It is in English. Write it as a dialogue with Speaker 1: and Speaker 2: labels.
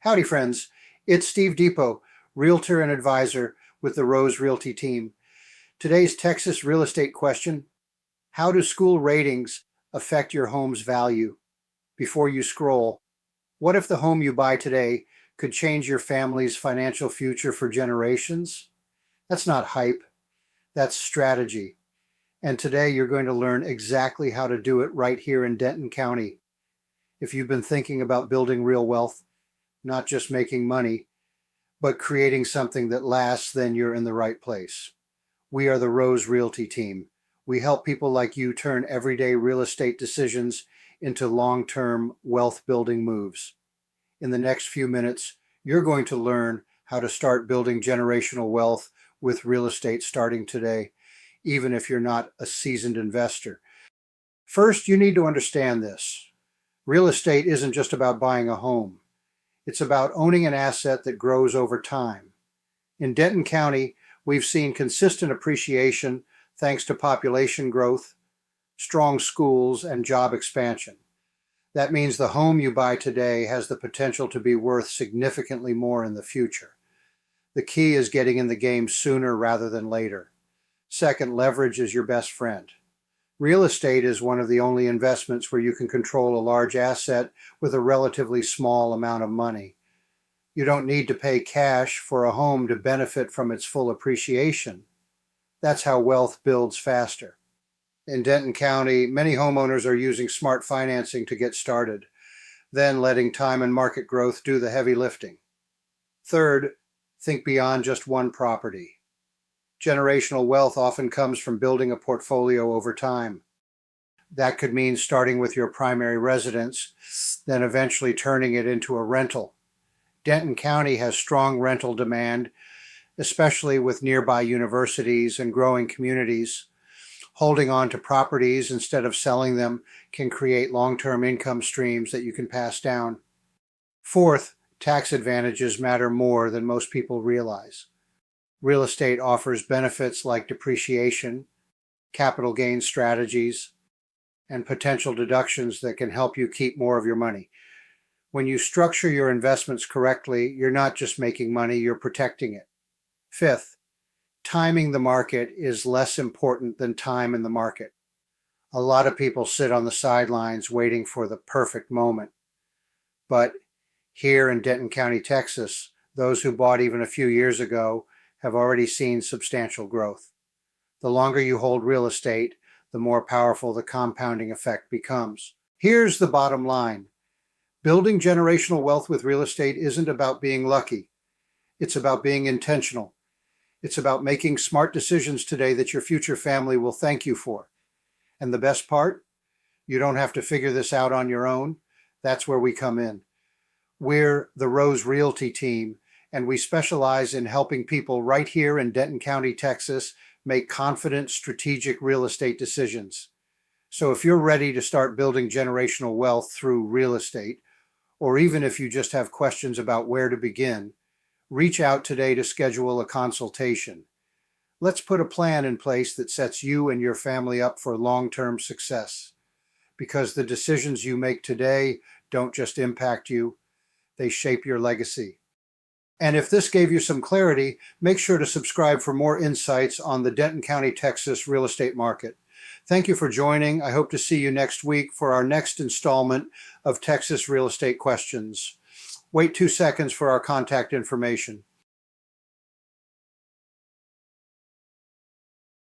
Speaker 1: Howdy, friends. It's Steve Depoe, Realtor and Advisor with the Rose Realty team. Today's Texas real estate question: how do school ratings affect your home's value? Before you scroll, what if the home you buy today could change your family's financial future for generations? That's not hype, that's strategy. And today you're going to learn exactly how to do it right here in Denton County. If you've been thinking about building real wealth, not just making money, but creating something that lasts, then you're in the right place. We are the Rose Realty team. We help people like you turn everyday real estate decisions into long-term wealth-building moves. In the next few minutes, you're going to learn how to start building generational wealth with real estate starting today, even if you're not a seasoned investor. First, you need to understand this. Real estate isn't just about buying a home. It's about owning an asset that grows over time. In Denton County, we've seen consistent appreciation thanks to population growth, strong schools, and job expansion. That means the home you buy today has the potential to be worth significantly more in the future. The key is getting in the game sooner rather than later. Second, leverage is your best friend. Real estate is one of the only investments where you can control a large asset with a relatively small amount of money. You don't need to pay cash for a home to benefit from its full appreciation. That's how wealth builds faster. In Denton County, many homeowners are using smart financing to get started, then letting time and market growth do the heavy lifting. Third, think beyond just one property. Generational wealth often comes from building a portfolio over time. That could mean starting with your primary residence, then eventually turning it into a rental. Denton County has strong rental demand, especially with nearby universities and growing communities. Holding on to properties instead of selling them can create long-term income streams that you can pass down. Fourth, tax advantages matter more than most people realize. Real estate offers benefits like depreciation, capital gain strategies, and potential deductions that can help you keep more of your money. When you structure your investments correctly, you're not just making money, you're protecting it. Fifth, timing the market is less important than time in the market. A lot of people sit on the sidelines waiting for the perfect moment. But here in Denton County, Texas, those who bought even a few years ago have already seen substantial growth. The longer you hold real estate, the more powerful the compounding effect becomes. Here's the bottom line. Building generational wealth with real estate isn't about being lucky. It's about being intentional. It's about making smart decisions today that your future family will thank you for. And the best part? You don't have to figure this out on your own. That's where we come in. We're the Rose Realty team, and we specialize in helping people right here in Denton County, Texas, make confident, strategic real estate decisions. So if you're ready to start building generational wealth through real estate, or even if you just have questions about where to begin, reach out today to schedule a consultation. Let's put a plan in place that sets you and your family up for long-term success. Because the decisions you make today don't just impact you, they shape your legacy. And if this gave you some clarity, make sure to subscribe for more insights on the Denton County, Texas real estate market. Thank you for joining. I hope to see you next week for our next installment of Texas Real Estate Questions. Wait 2 seconds for our contact information.